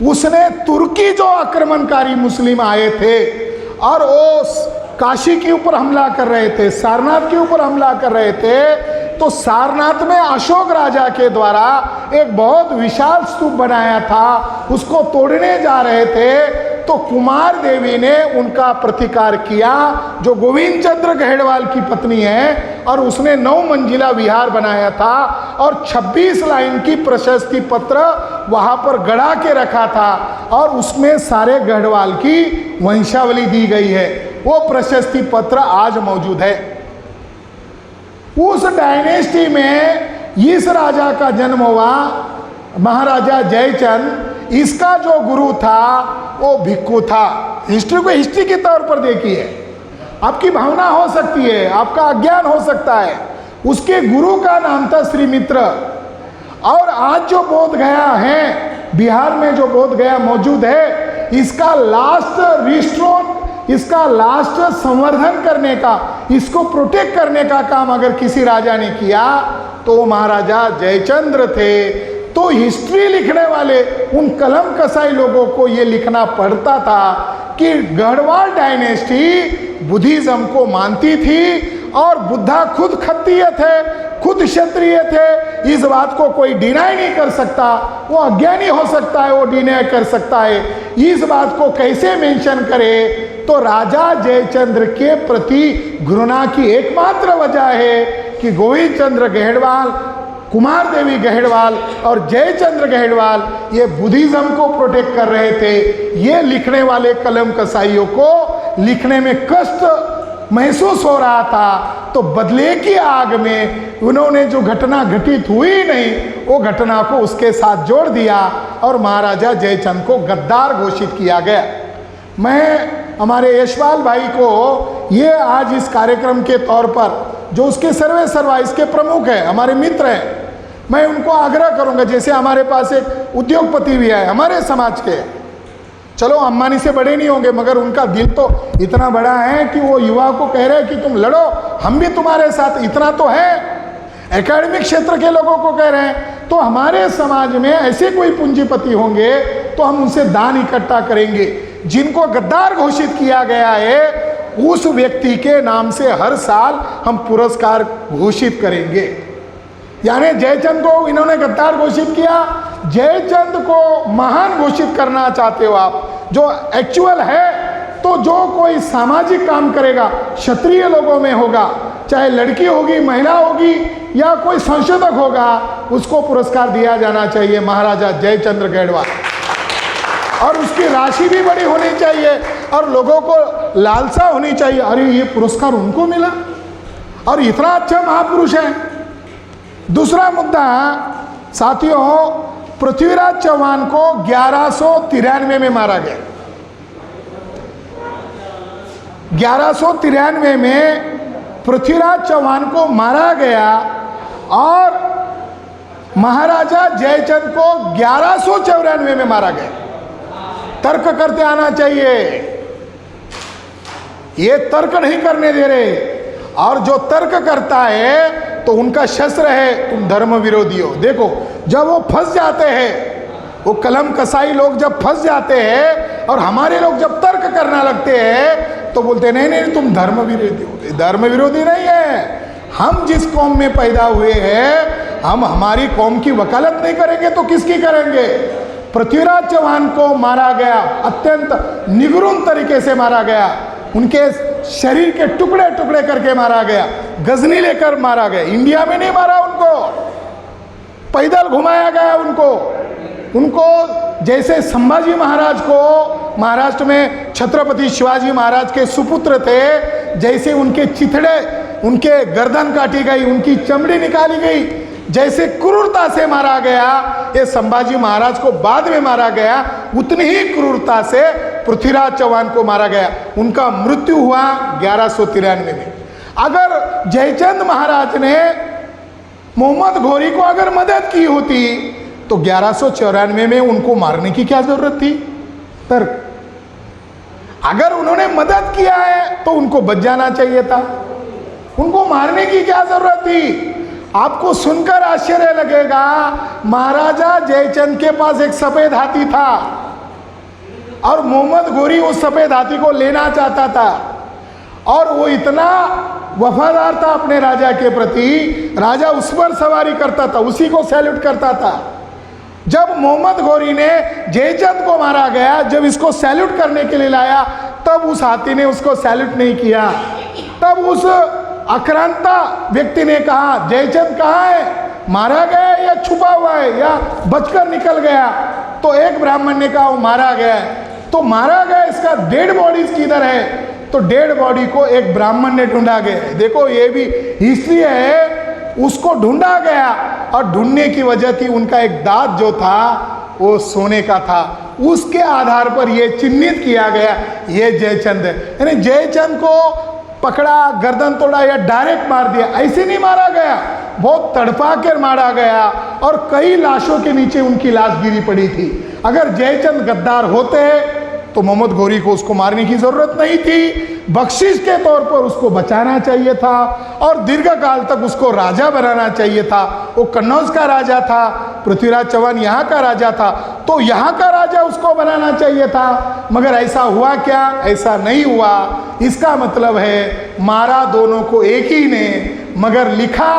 Speaker 1: उसने तुर्की जो आक्रमणकारी मुस्लिम आए थे और वो काशी के ऊपर हमला कर रहे थे, सारनाथ के ऊपर हमला कर रहे थे, तो सारनाथ में अशोक राजा के द्वारा एक बहुत विशाल स्तूप बनाया था, उसको तोड़ने जा रहे थे। तो कुमार देवी ने उनका प्रतिकार किया, जो गोविंद चंद्र गढ़वाल की पत्नी है, और उसने 9 मंजिला विहार बनाया था और 26 लाइन की प्रशस्ति पत्र वहां पर गड़ा के रखा था और उसमें सारे गढ़वाल की वंशावली दी गई है। वो प्रशस्ति पत्र आज मौजूद है। उस डायनेस्टी में इस राजा का जन्म हुआ, महाराजा जयचंद। इसका जो गुरु था वो भिक्खु था। हिस्ट्री को हिस्ट्री के तौर पर देखिए, आपकी भावना हो सकती है, आपका अज्ञान हो सकता है। उसके गुरु का नाम था श्री मित्र। और आज जो बोध गया है, बिहार में जो बोध गया मौजूद है, इसका लास्ट रिस्टोर, इसका लास्ट संवर्धन करने का, इसको प्रोटेक्ट करने का काम अगर किसी राजा ने किया तो वो महाराजा जयचंद्र थे। तो हिस्ट्री लिखने वाले उन कलम कसाई लोगों को ये लिखना पड़ता था कि गढ़वाल डायनेस्टी बुद्धिज्म को मानती थी और बुद्धा खुद क्षत्रिय थे, खुद क्षत्रिय थे। इस बात को कोई डिनाई नहीं कर सकता। वो अज्ञानी हो सकता है, वो डिनाई कर सकता है। इस बात को कैसे मेंशन करे, तो राजा जयचंद्र के प्रति घृणा की एकमात्र वजह है कि गोविंद चंद्र गढ़वाल, कुमार देवी गढ़वाल और जयचंद्र गढ़वाल ये बुद्धिज्म को प्रोटेक्ट कर रहे थे। ये लिखने वाले कलम कसाईयों को लिखने में कष्ट महसूस हो रहा था, तो बदले की आग में उन्होंने जो घटना घटित हुई नहीं, वो घटना को उसके साथ जोड़ दिया और महाराजा जयचंद को गद्दार घोषित किया गया। मैं हमारे यशपाल भाई को ये आज इस कार्यक्रम के तौर पर, जो उसके सर्वे सर्वा इसके प्रमुख हैं, हमारे मित्र हैं, मैं उनको आग्रह करूंगा, जैसे हमारे पास एक उद्योगपति भी है हमारे समाज के, चलो अंबानी से बड़े नहीं होंगे मगर उनका दिल तो इतना बड़ा है कि वो युवा को कह रहे हैं कि तुम लड़ो, हम भी तुम्हारे साथ, इतना तो है। एकेडमिक क्षेत्र के लोगों को कह रहे हैं, तो हमारे समाज में ऐसे कोई पूंजीपति होंगे तो हम उनसे दान इकट्ठा करेंगे। जिनको गद्दार घोषित किया गया है उस व्यक्ति के नाम से हर साल हम पुरस्कार घोषित करेंगे। यानी जयचंद को इन्होंने गद्दार घोषित किया, जयचंद को महान घोषित करना चाहते हो आप, जो एक्चुअल है, तो जो कोई सामाजिक काम करेगा, क्षत्रिय लोगों में होगा, चाहे लड़की होगी, महिला होगी या कोई संशोधक होगा, उसको पुरस्कार दिया जाना चाहिए महाराजा जयचंद्र गढ़वाल। और उसकी राशि भी बड़ी होनी चाहिए और लोगों को लालसा होनी चाहिए, अरे ये पुरस्कार उनको मिला और इतना अच्छा महापुरुष है। दूसरा मुद्दा साथियों, पृथ्वीराज चौहान को 1193 में मारा गया। 1193 में पृथ्वीराज चौहान को मारा गया और महाराजा जयचंद को 1194 में मारा गया। तर्क करते आना चाहिए, ये तर्क नहीं करने दे रहे, और जो तर्क करता है तो उनका शस्त्र है तुम धर्म विरोधी हो। देखो जब वो फंस जाते हैं, वो कलम कसाई लोग जब फंस जाते हैं और हमारे लोग जब तर्क करना लगते हैं तो बोलते नहीं नहीं तुम धर्म विरोधी हो। धर्म विरोधी नहीं है, हम जिस कौम में पैदा हुए हैं, हम हमारी कौम की वकालत नहीं करेंगे तो किसकी करेंगे। पृथ्वीराज चौहान को मारा गया, अत्यंत निगुण तरीके से मारा गया, उनके शरीर के टुकड़े टुकड़े करके मारा गया, गजनी लेकर मारा गया। इंडिया में नहीं मारा उनको, पैदल घुमाया गया उनको जैसे संभाजी महाराज को महाराष्ट्र में छत्रपति शिवाजी महाराज के सुपुत्र थे, जैसे उनके चिथड़े, उनके गर्दन काटी गई, उनकी चमड़ी निकाली गई, जैसे क्रूरता से मारा गया, ये संभाजी महाराज को बाद में मारा गया, उतनी ही क्रूरता से पृथ्वीराज चौहान को मारा गया। उनका मृत्यु हुआ 1193 में। अगर जयचंद महाराज ने मोहम्मद घोरी को अगर मदद की होती तो 1194 में उनको मारने की क्या जरूरत थी। तर्क, अगर उन्होंने मदद किया है तो उनको बच जाना चाहिए था, उनको मारने की क्या जरूरत थी। आपको सुनकर आश्चर्य लगेगा, महाराजा जयचंद के पास एक सफेद हाथी था और मोहम्मद घोरी उस सफेद हाथी को लेना चाहता था और वो इतना वफादार था अपने राजा के प्रति, राजा उस पर सवारी करता था, उसी को सैल्यूट करता था। जब मोहम्मद घोरी ने जयचंद को मारा गया, जब इसको सैल्यूट करने के लिए लाया, तब उस हाथी ने उसको सैल्यूट नहीं किया। तब उस आक्रांता व्यक्ति ने कहा जयचंद कहाँ है, मारा गया या छुपा हुआ है या बचकर निकल गया। तो एक ब्राह्मण ने कहा वो मारा गया है। तो मारा गया, इसका डेड बॉडी किधर है, तो डेड बॉडी को एक ब्राह्मण ने ढूंढा गया। देखो ये भी हिस्ट्री है, उसको ढूंढा गया और ढूंढने की वजह थी उनका एक दांत जो था वो सोने का था, उसके आधार पर यह चिन्हित किया गया ये जयचंद है। यानी जयचंद को पकड़ा, गर्दन तोड़ा या डायरेक्ट मार दिया, ऐसे नहीं मारा गया, बहुत तड़पा कर मारा गया और कई लाशों के नीचे उनकी लाश गिरी पड़ी थी। अगर जयचंद गद्दार होते तो मोहम्मद घोरी को उसको मारने की जरूरत नहीं थी, बख्शिश के तौर पर उसको बचाना चाहिए था और दीर्घ काल तक उसको राजा बनाना चाहिए था। वो कन्नौज का राजा था, पृथ्वीराज चौहान यहाँ का राजा था, तो यहाँ का राजा उसको बनाना चाहिए था। मगर ऐसा हुआ क्या, ऐसा नहीं हुआ। इसका मतलब है मारा दोनों को एक ही ने, मगर लिखा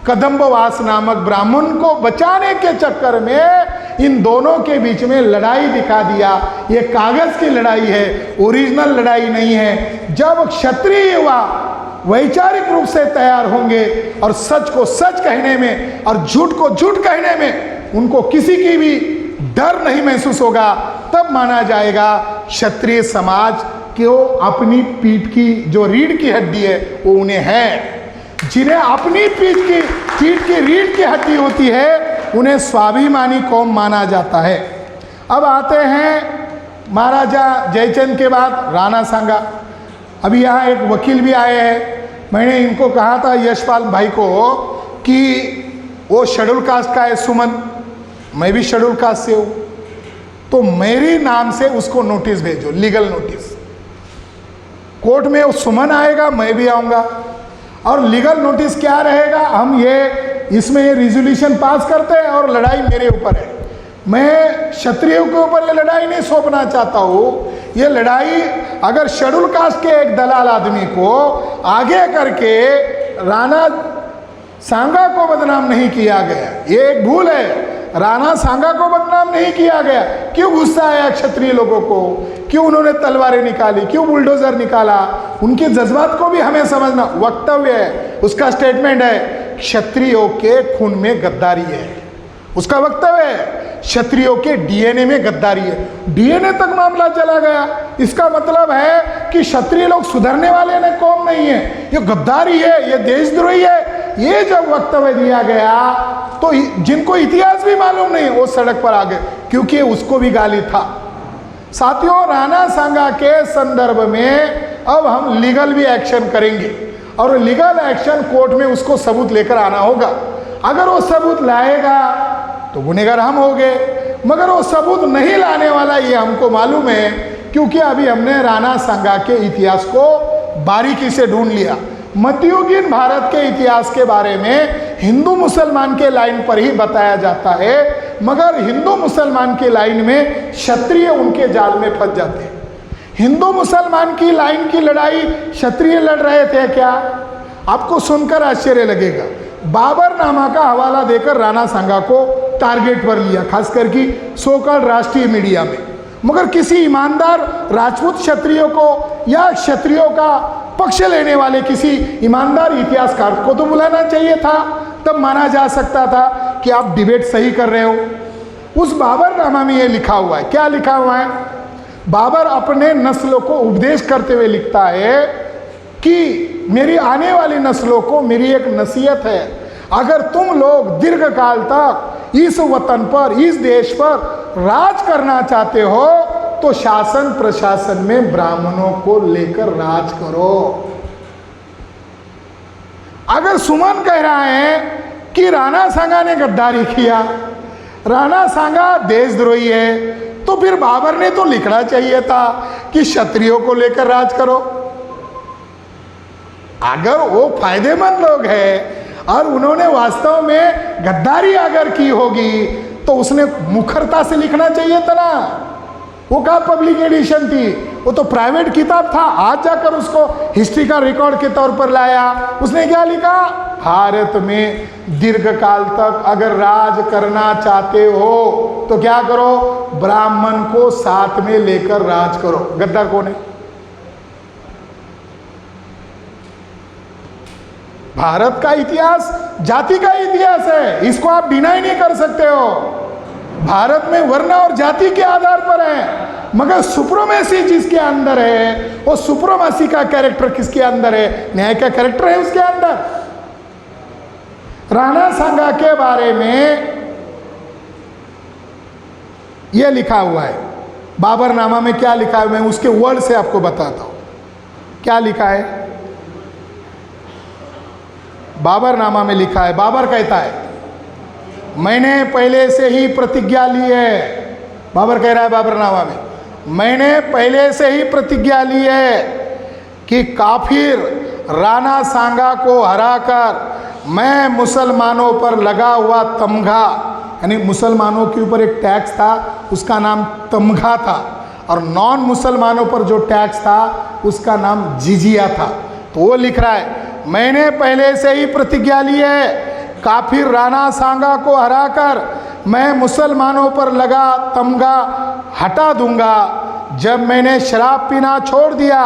Speaker 1: कदम्बवास नामक ब्राह्मण को बचाने के चक्कर में इन दोनों के बीच में लड़ाई दिखा दिया। ये कागज की लड़ाई है, ओरिजिनल लड़ाई नहीं है। जब क्षत्रिय युवा वैचारिक रूप से तैयार होंगे और सच को सच कहने में और झूठ को झूठ कहने में उनको किसी की भी डर नहीं महसूस होगा, तब माना जाएगा क्षत्रिय समाज कि वो अपनी पीठ की जो रीढ़ की हड्डी है वो उन्हें है। जिन्हें अपनी पीठ की रीढ़ की हड्डी होती है उन्हें स्वाभिमानी कौम माना जाता है। अब आते हैं महाराजा जयचंद के बाद राणा सांगा। अभी यहाँ एक वकील भी आए हैं। मैंने इनको कहा था यशपाल भाई को कि वो शेड्यूल कास्ट का है सुमन, मैं भी शेड्यूल कास्ट से हूँ, तो मेरी नाम से उसको नोटिस भेजो, लीगल नोटिस। कोर्ट में वो सुमन आएगा, मैं भी आऊँगा। और लीगल नोटिस क्या रहेगा, हम इसमें ये रिजोल्यूशन पास करते हैं और लड़ाई मेरे ऊपर है। मैं क्षत्रियों के ऊपर ये लड़ाई नहीं सौंपना चाहता हूँ। ये लड़ाई अगर शेड्यूल कास्ट के एक दलाल आदमी को आगे करके राणा सांगा को बदनाम नहीं किया गया, ये एक भूल है। राणा सांगा को बदनाम नहीं किया गया। क्यों गुस्सा आया क्षत्रिय लोगों को, क्यों उन्होंने तलवारें निकाली, क्यों बुलडोजर निकाला, उनके जज्बात को भी हमें समझना। वक्तव्य है, उसका स्टेटमेंट है, क्षत्रियों के खून में गद्दारी है, उसका वक्तव्य है। क्षत्रियों के डीएनए में गद्दारी है, डीएनए तक मामला चला गया। इसका मतलब है कि क्षत्रिय लोग सुधरने वाले ने कौम नहीं है, ये गद्दारी है, ये देशद्रोही है। ये जब वक्तव्य दिया गया तो जिनको इतिहास भी मालूम नहीं वो सड़क पर आ गए, क्योंकि उसको भी गाली था। साथियों, राणा सांगा के संदर्भ में अब हम लीगल भी एक्शन करेंगे और लीगल एक्शन कोर्ट में उसको सबूत लेकर आना होगा। अगर वो सबूत लाएगा तो गुनहगार हम हो गए, मगर वो सबूत नहीं लाने वाला ये हमको मालूम है, क्योंकि अभी हमने राणा सांगा के इतिहास को बारीकी से ढूंढ लिया। मध्ययुगीन भारत के इतिहास के बारे में हिंदू मुसलमान के लाइन पर ही बताया जाता है, मगर हिंदू मुसलमान की लाइन में क्षत्रिय उनके जाल में फंस जाते हैं। हिंदू मुसलमान की लाइन की लड़ाई क्षत्रिय लड़ रहे थे क्या? आपको सुनकर आश्चर्य लगेगा। बाबरनामा का हवाला देकर राणा सांगा को टारगेट पर लिया, खासकर की सोकल राष्ट्रीय मीडिया में, मगर किसी ईमानदार राजपूत क्षत्रियों को या क्षत्रियों का पक्ष लेने वाले किसी ईमानदार इतिहासकार को तो बुलाना चाहिए था, तब माना जा सकता था कि आप डिबेट सही कर रहे हो। उस बाबरनामा में ये लिखा हुआ है, क्या लिखा हुआ है? बाबर अपने नस्लों को उपदेश करते हुए लिखता है कि मेरी आने वाली नस्लों को मेरी एक नसीहत है, अगर तुम लोग दीर्घ काल तक इस वतन पर, इस देश पर राज करना चाहते हो तो शासन प्रशासन में ब्राह्मणों को लेकर राज करो। अगर सुमन कह रहा है कि राणा सांगा ने गद्दारी किया, राणा सांगा देशद्रोही है, तो फिर बाबर ने तो लिखना चाहिए था कि क्षत्रियों को लेकर राज करो। अगर वो फायदेमंद लोग हैं और उन्होंने वास्तव में गद्दारी अगर की होगी तो उसने मुखरता से लिखना चाहिए था ना। वो कहाँ पब्लिक एडिशन थी, वो तो प्राइवेट किताब था। आज जाकर उसको हिस्ट्री का रिकॉर्ड के तौर पर लाया। उसने क्या लिखा? भारत में दीर्घकाल तक अगर राज करना चाहते हो तो क्या करो, ब्राह्मण को साथ में लेकर राज करो। गद्दार कौन है? भारत का इतिहास जाति का इतिहास है, इसको आप डिनाई नहीं कर सकते हो। भारत में वर्ण और जाति के आधार पर है, मगर सुप्रीमेसी जिसके अंदर है वो सुप्रीमेसी का कैरेक्टर किसके अंदर है? न्याय का कैरेक्टर है उसके अंदर। राणा सांगा के बारे में यह लिखा हुआ है, बाबरनामा में क्या लिखा है मैं उसके वर्ड से आपको बताता हूं। क्या लिखा है? बाबरनामा में लिखा है, बाबर कहता है मैंने पहले से ही प्रतिज्ञा ली है। बाबर कह रहा है बाबरनामा में, मैंने पहले से ही प्रतिज्ञा ली है कि काफिर राणा सांगा को हराकर मैं मुसलमानों पर लगा हुआ तमगा, यानी मुसलमानों के ऊपर एक टैक्स था उसका नाम तमगा था, और नॉन मुसलमानों पर जो टैक्स था उसका नाम जिजिया था। तो वो लिख रहा है मैंने पहले से ही प्रतिज्ञा ली है, काफिर राणा सांगा को हराकर मैं मुसलमानों पर लगा तमगा हटा दूंगा। जब मैंने शराब पीना छोड़ दिया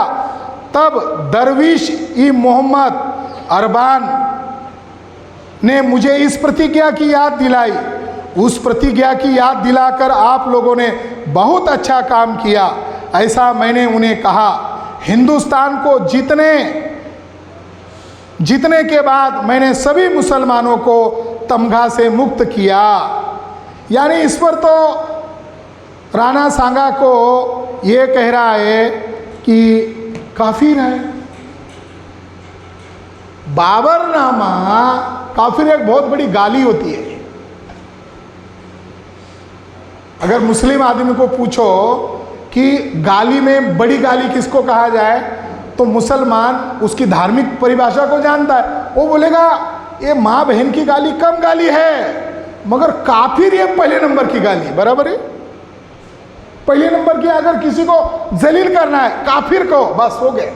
Speaker 1: तब दरविश ई मोहम्मद अरबान ने मुझे इस प्रतिज्ञा की याद दिलाई। उस प्रतिज्ञा की याद दिलाकर आप लोगों ने बहुत अच्छा काम किया, ऐसा मैंने उन्हें कहा। हिंदुस्तान को जीतने के बाद मैंने सभी मुसलमानों को तमगा से मुक्त किया। यानी इस पर तो राणा सांगा को ये कह रहा है कि काफिर है। बाबरनामा, काफिर एक बहुत बड़ी गाली होती है। अगर मुस्लिम आदमी को पूछो कि गाली में बड़ी गाली किसको कहा जाए, तो मुसलमान उसकी धार्मिक परिभाषा को जानता है। वो बोलेगा ये माँ बहन की गाली कम गाली है, मगर काफिर ये पहले नंबर की गाली, बराबर है। पहले नंबर की अगर किसी को जलील करना है, काफिर को, बस हो गए।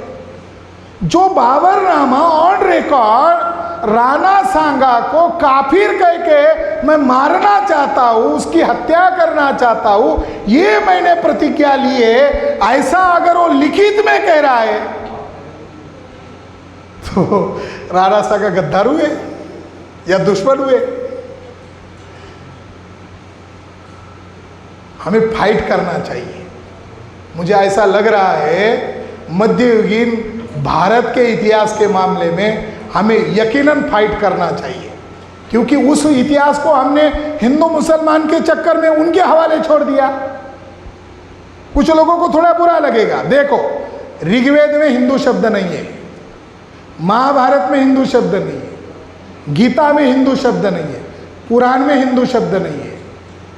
Speaker 1: जो बाबरनामा ऑन रिकॉर्ड राणा सांगा को काफिर कह के मैं मारना चाहता हूं, उसकी हत्या करना चाहता हूं, ये मैंने प्रतिज्ञा ली है, ऐसा अगर वो लिखित में कह रहा है तो राणा सांगा गद्दार हुए या दुश्मन हुए? हमें फाइट करना चाहिए। मुझे ऐसा लग रहा है मध्ययुगीन भारत के इतिहास के मामले में हमें यकीनन फाइट करना चाहिए, क्योंकि उस इतिहास को हमने हिंदू मुसलमान के चक्कर में उनके हवाले छोड़ दिया। कुछ लोगों को थोड़ा बुरा लगेगा। देखो, ऋग्वेद में हिंदू शब्द नहीं है, महाभारत में हिंदू शब्द नहीं है, गीता में हिंदू शब्द नहीं है, पुराण में हिंदू शब्द नहीं है।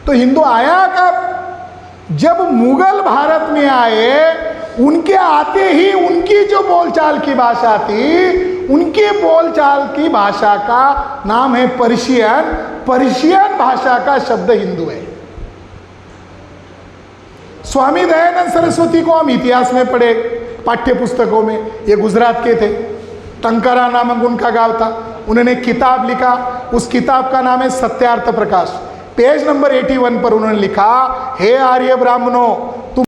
Speaker 1: तो हिंदू आया कब? जब मुगल भारत में आए, उनके आते ही उनकी जो बोलचाल की भाषा थी, उनकी बोलचाल की भाषा का नाम है पर्शियन। पर्शियन भाषा का शब्द हिंदू है। स्वामी दयानंद सरस्वती को हम इतिहास में पढ़े, पाठ्य पुस्तकों में, ये गुजरात के थे। टंकारा नामक उनका गांव था। उन्होंने किताब लिखा, उस किताब का नाम है सत्यार्थ प्रकाश। पेज नंबर 81 पर उन्होंने लिखा, हे आर्य ब्राह्मणों, तुम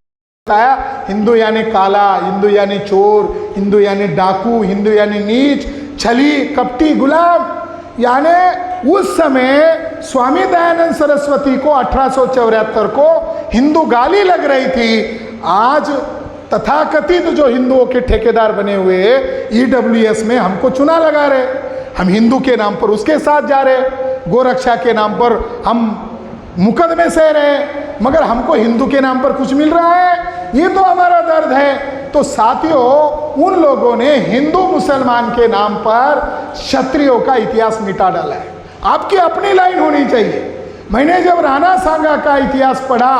Speaker 1: बताया हिंदू यानी काला, हिंदू यानी चोर, हिंदू यानी डाकू, हिंदू यानी नीच, छली, कपटी, गुलाम। यानी उस समय स्वामी दयानंद सरस्वती को 1874 को हिंदू गाली लग रही थी। आज तथाकथित जो हिंदुओं के ठेकेदार बने हुए EWS में हमको चुना लगा रहे, हम हिंदू के नाम पर उसके साथ जा रहे, गोरक्षा के नाम पर हम मुकदमे सह रहे, मगर हमको हिंदू के नाम पर कुछ मिल रहा है, ये तो हमारा दर्द है। तो साथियों, उन लोगों ने हिंदू मुसलमान के नाम पर क्षत्रियों का इतिहास मिटा डाला है। आपकी अपनी लाइन होनी चाहिए। मैंने जब राणा सांगा का इतिहास पढ़ा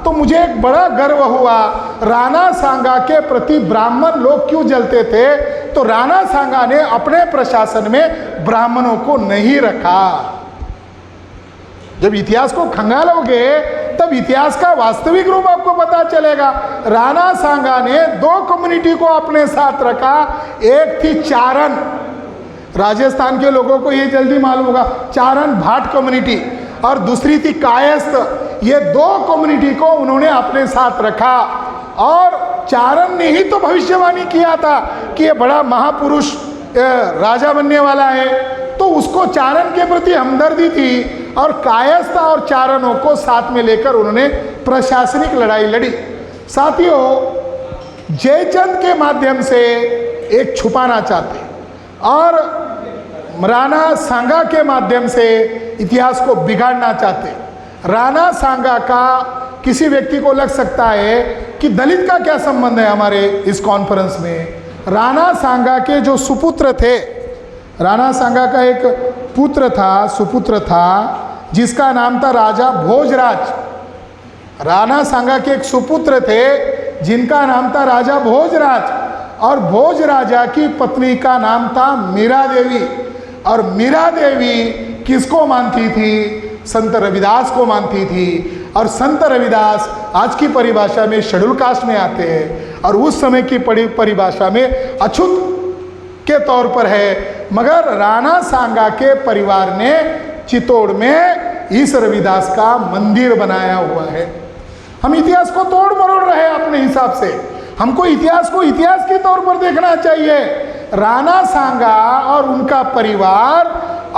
Speaker 1: तो मुझे एक बड़ा गर्व हुआ। राणा सांगा के प्रति ब्राह्मण लोग क्यों जलते थे? तो राणा सांगा ने अपने प्रशासन में ब्राह्मणों को नहीं रखा। जब इतिहास को खंगालोगे तब इतिहास का वास्तविक रूप आपको पता चलेगा। राणा सांगा ने 2 कम्युनिटी को अपने साथ रखा। एक थी चारण, राजस्थान के लोगों को ये जल्दी मालूम होगा, चारण भाट कम्युनिटी, और दूसरी थी कायस्थ। ये 2 कम्युनिटी को उन्होंने अपने साथ रखा। और चारण ने ही तो भविष्यवाणी किया था कि ये बड़ा महापुरुष राजा बनने वाला है, तो उसको चारण के प्रति हमदर्दी थी। और कायस्थ और चारणों को साथ में लेकर उन्होंने प्रशासनिक लड़ाई लड़ी। साथियों, जयचंद के माध्यम से एक छुपाना चाहते और राणा सांगा के माध्यम से इतिहास को बिगाड़ना चाहते। राणा सांगा का किसी व्यक्ति को लग सकता है कि दलित का क्या संबंध है हमारे इस कॉन्फ्रेंस में। राणा सांगा के जो सुपुत्र थे, राणा सांगा का एक पुत्र था, सुपुत्र था, जिसका नाम था राजा भोजराज। राणा सांगा के एक सुपुत्र थे जिनका नाम था राजा भोजराज, और भोज राजा की पत्नी का नाम था मीरा देवी। और मीरा देवी किसको मानती थी? संत रविदास को मानती थी। और संत रविदास आज की परिभाषा में शेड्यूल कास्ट में आते हैं, और उस समय की परिभाषा में अछूत के तौर पर है। मगर राणा सांगा के परिवार ने चित्तौड़ में इस रविदास का मंदिर बनाया हुआ है। हम इतिहास को तोड़ मरोड़ रहे हैं अपने हिसाब से। हमको इतिहास को इतिहास के तौर पर देखना चाहिए। राणा सांगा और उनका परिवार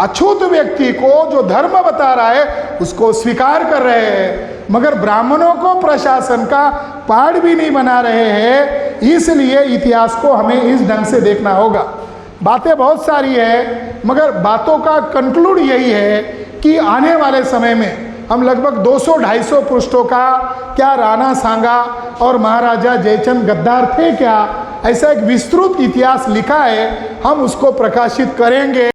Speaker 1: अछूत व्यक्ति को जो धर्म बता रहा है उसको स्वीकार कर रहे हैं, मगर ब्राह्मणों को प्रशासन का पार्ट भी नहीं बना रहे हैं। इसलिए इतिहास को हमें इस ढंग से देखना होगा। बातें बहुत सारी है, मगर बातों का कंक्लूड यही है कि आने वाले समय में हम लगभग 200-250 पृष्ठों का, क्या राणा सांगा और महाराजा जयचंद गद्दार थे क्या, ऐसा एक विस्तृत इतिहास लिखा है, हम उसको प्रकाशित करेंगे।